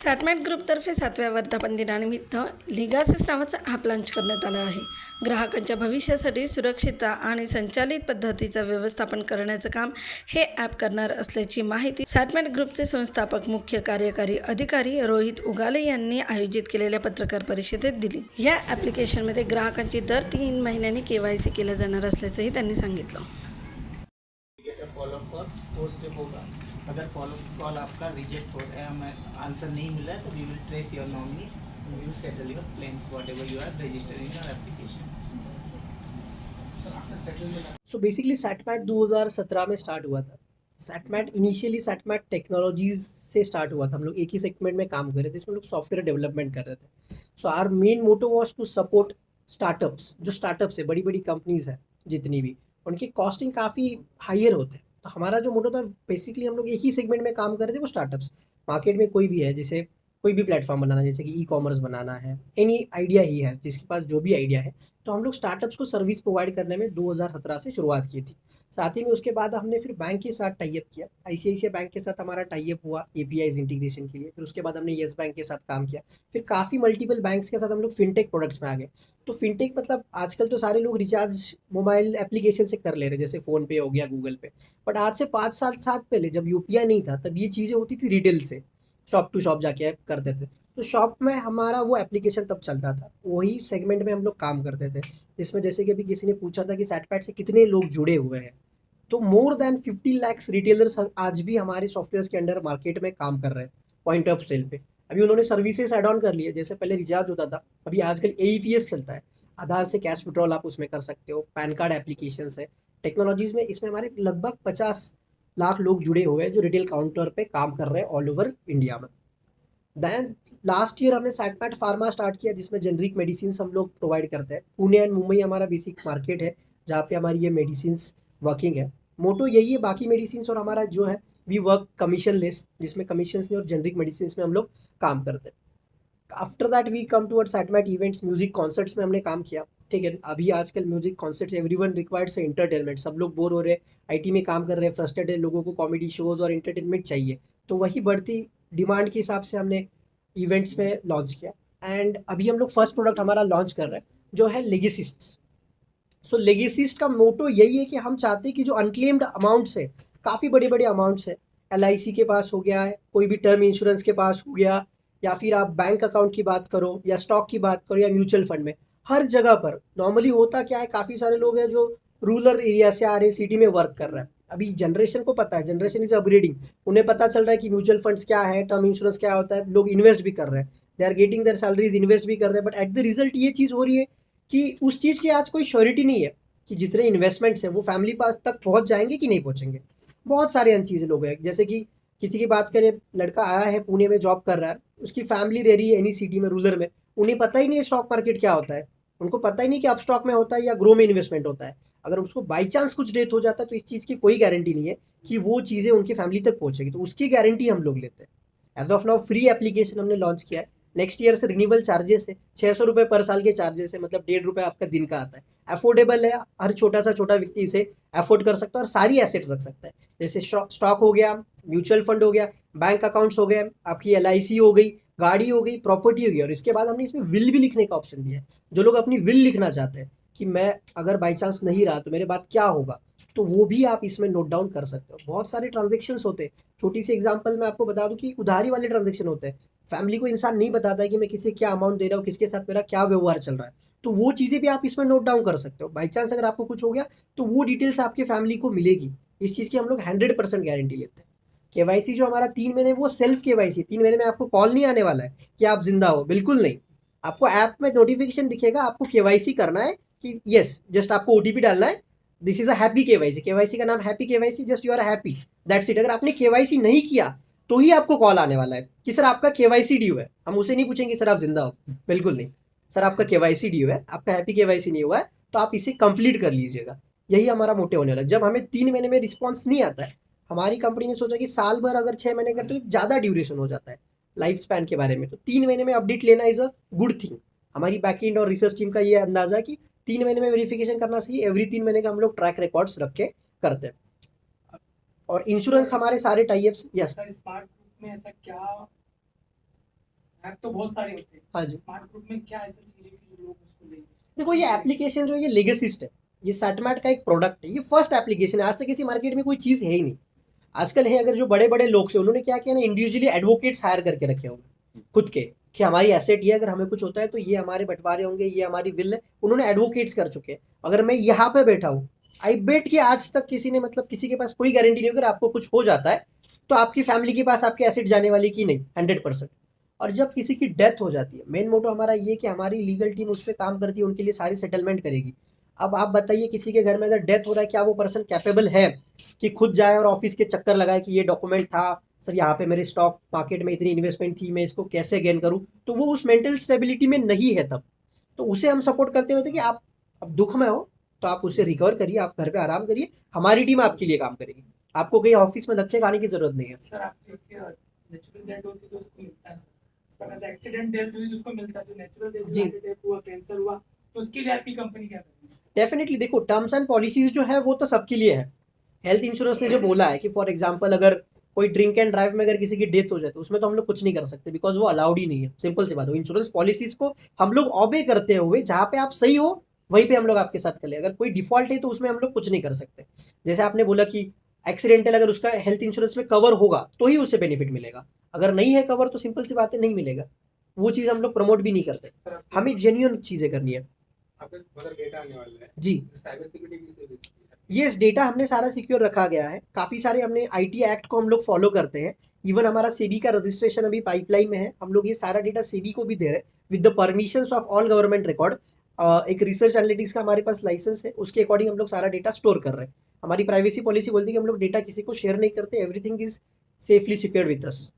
सॅटमॅट ग्रुपतर्फे 7व्या वर्धापन दिनानिमित्त लिगासिस नावाचा ॲप लॉन्च करण्यात आला आहे. ग्राहकांच्या भविष्यासाठी सुरक्षितता आणि संचालित पद्धतीचं व्यवस्थापन करण्याचं काम हे ॲप करणार असल्याची माहिती सॅटमॅट ग्रुपचे संस्थापक मुख्य कार्यकारी अधिकारी रोहित उगाले यांनी आयोजित केलेल्या पत्रकार परिषदेत दिली. या ॲप्लिकेशनमध्ये ग्राहकांची दर 3 महिन्यांनी KYC केलं जाणार असल्याचंही त्यांनी सांगितलं. फॉलोअप कॉल 4 स्टेप होगा. अगर फॉलोअप कॉल आपका रिजेक्ट हो रहा है, हमें आंसर नहीं मिला है, तो we will trace your nominee, we will settle your claims whatever you are registering in your application. So basically सैटमैट 2017 में स्टार्ट हुआ था. सैटमैट इनिशियली सैटमैट टेक्नोलॉजीज से स्टार्ट हुआ था. हम लोग एक ही सेगमेंट में काम कर रहे थे, इसमें लोग सॉफ्टवेयर डेवलपमेंट कर रहे थे. So our main motto was to support startups. जो स्टार्टअप्स है, बड़ी बड़ी कंपनीज है जितनी भी, उनकी कॉस्टिंग काफ़ी हायर होते हैं. तो हमारा जो मोटो था, बेसिकली हम लोग एक ही सेगमेंट में काम कर रहे थे, वो स्टार्टअप्स. मार्केट में कोई भी है, जैसे कोई भी प्लेटफॉर्म बनाना, जैसे कि ई-कॉमर्स बनाना है, एनी आइडिया ही है, जिसके पास जो भी आइडिया है, तो हम लोग स्टार्टअप्स को सर्विस प्रोवाइड करने में 2017 से शुरुआत की थी. साथ ही में उसके बाद हमने फिर बैंक के साथ टाई अप किया. आईसीआईसीआई बैंक के साथ हमारा टाई अप हुआ एपीआईज इंटीग्रेशन के लिए. फिर उसके बाद हमने येस बैंक के साथ काम किया. फिर काफ़ी मल्टीपल बैंक्स के साथ हम लोग फिनटेक प्रोडक्ट्स में आ गए. तो फिनटेक मतलब आजकल तो सारे लोग रिचार्ज मोबाइल एप्लीकेशन से कर ले रहे हैं, जैसे फ़ोन पे हो गया, गूगल पे. बट आज से 5 साल 7 पहले जब यूपीआई नहीं था, तब ये चीज़ें होती थी रिटेल से, शॉप टू शॉप जाके आप करते थे. तो शॉप में हमारा वो एप्लीकेशन तब चलता था, वही सेगमेंट में हम लोग काम करते थे. जिसमें जैसे कि अभी किसी ने पूछा था कि सैटपैट से कितने लोग जुड़े हुए हैं, तो मोर देन 50 लाख रिटेलर्स आज भी हमारे सॉफ्टवेयर के अंडर मार्केट में काम कर रहे हैं पॉइंट ऑफ सेल पे. अभी उन्होंने सर्विसेज एड ऑन कर लिए. जैसे पहले रिचार्ज होता था, अभी आजकल AEPS चलता है. आधार से कैश विड्रॉल आप उसमें कर सकते हो. पैन कार्ड एप्लीकेशन है. टेक्नोलॉजीज़ में इसमें हमारे लगभग 50 लाख लोग जुड़े हुए हैं जो रिटेल काउंटर पे काम कर रहे हैं ऑल ओवर इंडिया में. दैन लास्ट ईयर हमने सैटमैट फार्मा स्टार्ट किया, जिसमें जेनरिक मेडिसिन हम लोग प्रोवाइड करते हैं. पुणे एंड मुंबई हमारा बेसिक मार्केट है, जहाँ पे हमारी ये मेडिसिन वर्किंग है. मोटो यही है. बाकी मेडिसिन और हमारा जो है वी वर्क कमीशन लेस, जिसमें कमीशन नहीं और जेनरिक मेडिसिन में हम लोग काम करते हैं. After that we come toward सैटमैट इवेंट्स. म्यूजिक कॉन्सर्ट्स में हमने काम किया. ठीक है, अभी आजकल music concerts everyone requires entertainment. सब लोग बोर हो रहे हैं, आईटी में काम कर रहे हैं, फ्रस्ट्रेटेड लोगों को कॉमेडी शोज़ और एंटरटेनमेंट चाहिए. तो वही बढ़ती डिमांड के हिसाब से हमने इवेंट्स में लॉन्च किया. एंड अभी हम लोग फर्स्ट प्रोडक्ट हमारा लॉन्च कर रहे हैं, जो है लेगेसिस्ट्स. सो लेगेसिस्ट का मोटो यही है कि हम चाहते हैं कि जो अनक्लेम्ड अमाउंट्स है, काफ़ी बड़े बड़े अमाउंट्स है, LIC के पास हो गया है, कोई भी टर्म इंश्योरेंस के पास हो गया, या फिर आप बैंक अकाउंट की बात करो, या स्टॉक की बात करो, या म्यूचुअल फंड में, हर जगह पर नॉर्मली होता क्या है, काफ़ी सारे लोग हैं जो रूरल एरिया से आ रहे हैं, सिटी में वर्क कर रहे हैं. अभी जनरेशन को पता है, जनरेशन इज अपग्रेडिंग. उन्हें पता चल रहा है कि म्यूचुअल फंड्स क्या है, टर्म इंश्योरेंस क्या होता है. लोग इन्वेस्ट भी कर रहे हैं, they are getting their salaries, invest भी कर रहे हैं. बट एट द रिजल्ट ये चीज़ हो रही है कि उस चीज़ की आज कोई श्योरिटी नहीं है कि जितने इन्वेस्टमेंट्स हैं वो फैमिली पास तक पहुंच जाएंगे कि नहीं पहुंचेंगे. बहुत सारे अन चीज़ लोग हैं. जैसे कि किसी की बात करें, लड़का आया है, पुणे में जॉब कर रहा है, उसकी फैमिली रह रही है एनी सिटी में, रूरल में. उन्हें पता ही नहीं है स्टॉक मार्केट क्या होता है. उनको पता ही नहीं कि अप स्टॉक में होता है या ग्रो में इन्वेस्टमेंट होता है. अगर उसको बाई चांस कुछ डेथ हो जाता है, तो इस चीज़ की कोई गारंटी नहीं है कि वो चीज़ें उनकी फैमिली तक पहुँचेगी. तो उसकी गारंटी हम लोग लेते हैं. As of now free application हमने लॉन्च किया है. नेक्स्ट ईयर से रिन्यूअल चार्जेस है, 600 रुपये पर साल के चार्जेस है, मतलब 1.5 रुपये आपका दिन का आता है. अफोर्डेबल है, हर छोटा सा छोटा व्यक्ति इसे अफोर्ड कर सकता है और सारी एसेट रख सकता है. जैसे स्टॉक हो गया, म्यूचुअल फंड हो गया, बैंक अकाउंट्स हो गए, आपकी LIC हो गई, गाड़ी हो गई, प्रॉपर्टी हो गई. और इसके बाद हमने इसमें विल भी लिखने का ऑप्शन दिया है. जो लोग अपनी विल लिखना चाहते हैं कि मैं अगर बाई चांस नहीं रहा तो मेरे बाद क्या होगा, तो वो भी आप इसमें नोट डाउन कर सकते हो. बहुत सारे ट्रांजेक्शन्स होते हैं. छोटी सी एग्जांपल मैं आपको बता दूं कि उधारी वाले ट्रांजेक्शन होते हैं. फैमिली को इंसान नहीं बताता है कि मैं किसे क्या अमाउंट दे रहा हूँ, किसके साथ मेरा क्या व्यवहार चल रहा है. तो वो चीज़ें भी आप इसमें नोट डाउन कर सकते हो. बाई चांस अगर आपको कुछ हो गया तो वो डिटेल्स आपके फैमिली को मिलेगी. इस चीज़ की हम लोग 100% गारंटी लेते हैं. KYC जो हमारा 3 महीने, वो सेल्फ KYC. 3 महीने में आपको कॉल नहीं आने वाला है कि आप जिंदा हो, बिल्कुल नहीं. आपको ऐप में नोटिफिकेशन दिखेगा, आपको KYC करना है कि यस, जस्ट आपको OTP डालना है. This is a happy KYC. KYC का नाम happy KYC, just you are happy, that's it. अगर आपने KYC नहीं किया तो ही आपको कॉल आने वाला है कि सर आपका KYC ड्यू है. हम उसे नहीं पूछेंगे सर आप जिंदा हो, बिल्कुल नहीं. सर आपका KYC ड्यू है, आपका हैप्पी KYC नहीं हुआ है, तो आप इसे कंप्लीट कर लीजिएगा. यही हमारा मोटिव होने वाला है. जब हमें 3 महीने में रिस्पॉन्स नहीं आता है, हमारी कंपनी ने सोचा कि साल भर अगर 6 महीने करते तो ज़्यादा ड्यूरेशन हो जाता है लाइफ स्पैन के बारे में. तो 3 महीने में अपडेट लेना इज़ अ गुड थिंग. हमारी बैकएंड और रिसर्च टीम का ये अंदाजा है कि 3 महीने में वेरिफिकेशन करना चाहिए. एवरी 3 महीने का हम लोग ट्रैक रिकॉर्ड्स रख के करते हैं. और इंश्योरेंस हमारे सारे types. Yes sir, smart group में ऐसा क्या ऐप तो बहुत सारे होते हैं। हाँ जी। स्मार्ट ग्रुप में क्या ऐसी चीजें कि जो लोग उसको लेंगे? देखो ये एप्लीकेशन जो है ये लेगेसिस्ट है, ये सैटमैट का एक प्रोडक्ट है, ये फर्स्ट एप्लीकेशन है, आज तक किसी मार्केट में कोई चीज़ है ही नहीं। आजकल है अगर जो बड़े बड़े लोग से उन्होंने क्या किया ना, इंडिविजुअली एडवोकेट्स हायर करके रखे होंगे खुद के, कि हमारी एसेट ये, अगर हमें कुछ होता है तो ये हमारे बंटवारे होंगे, ये हमारी विल है, उन्होंने एडवोकेट्स कर चुके हैं। अगर मैं यहाँ पे बैठा हूँ, आई बेट कि आज तक किसी ने मतलब किसी के पास कोई गारंटी नहीं, अगर आपको कुछ हो जाता है तो आपकी फैमिली के पास आपके एसेट जाने वाली की नहीं, 100%। और जब किसी की डेथ हो जाती है, मेन मोटो हमारा ये कि हमारी लीगल टीम उस पर काम करती है, उनके लिए सारी सेटलमेंट करेगी। अब आप बताइए किसी के घर में अगर डेथ हो रहा है, क्या वो पर्सन कैपेबल है कि खुद जाए और ऑफिस के चक्कर लगाए कि ये डॉक्यूमेंट था सर, यहाँ पे मेरे स्टॉक मार्केट में इतनी इन्वेस्टमेंट थी, मैं इसको कैसे गेन करूँ, तो वो उस मेंटल स्टेबिलिटी में नहीं है तब। तो उसे हम सपोर्ट करते हुए थे कि आप अब दुख में हो तो आप उससे रिकवर करिए, आप घर पे आराम करिए, हमारी टीम आपके लिए काम करेगी, आपको कहीं ऑफिस में धक्के खाने की जरूरत नहीं है। सर आपके नेचुरल डेथ होती है तो उसको मिलता है सर, उसका एक्सीडेंट डेथ हुई तो उसको मिलता है, जो नेचुरल जी। डेथ हुआ, कैंसर हुआ, तो उसके लिए आपकी कंपनी क्या करेगी? डेफिनेटली देखो, टर्म्स एंड पॉलिसीज जो है वो तो सबके लिए है। हेल्थ इंश्योरेंस ने जो बोला है कि फॉर एग्जांपल अगर कोई ड्रिंक एंड ड्राइव में अगर किसी की डेथ हो जाए तो उसमें तो हम लोग कुछ नहीं कर सकते, बिकॉज वो अलाउड ही नहीं है, सिंपल सी बात है। इंश्योरेंस पॉलिसीज को हम लोग ऑबे करते हुए, जहाँ पे आप सही हो वहीं पे हम लोग आपके साथ करें, अगर कोई डिफॉल्ट है तो उसमें हम लोग कुछ नहीं कर सकते। जैसे आपने बोला कि एक्सीडेंटल अगर उसका हेल्थ इंश्योरेंस में कवर होगा तो ही उसे बेनिफिट मिलेगा, अगर नहीं है कवर तो सिंपल सी बात है नहीं मिलेगा। वो चीज़ हम लोग प्रमोट भी नहीं करते, हमें जेन्युइन चीज़ें करनी है। डेटा आने वाला है जी। साइबर सिक्योरिटी की सर्विस। यस, डेटा हमने सारा सिक्योर रखा गया है, काफ़ी सारे हमने आईटी एक्ट को हम लोग फॉलो करते हैं। इवन हमारा सेबी का रजिस्ट्रेशन अभी पाइपलाइन में है, हम लोग ये सारा डेटा सेबी को भी दे रहे हैं with the permissions of all government record. एक रिसर्च एनालिटिक्स का हमारे पास लाइसेंस है, उसके अकॉर्डिंग हम लोग सारा डेटा स्टोर कर रहे हैं। हमारी प्राइवेसी पॉलिसी बोलती है कि हम लोग डेटा किसी को शेयर नहीं करते, everything is safely secured with us.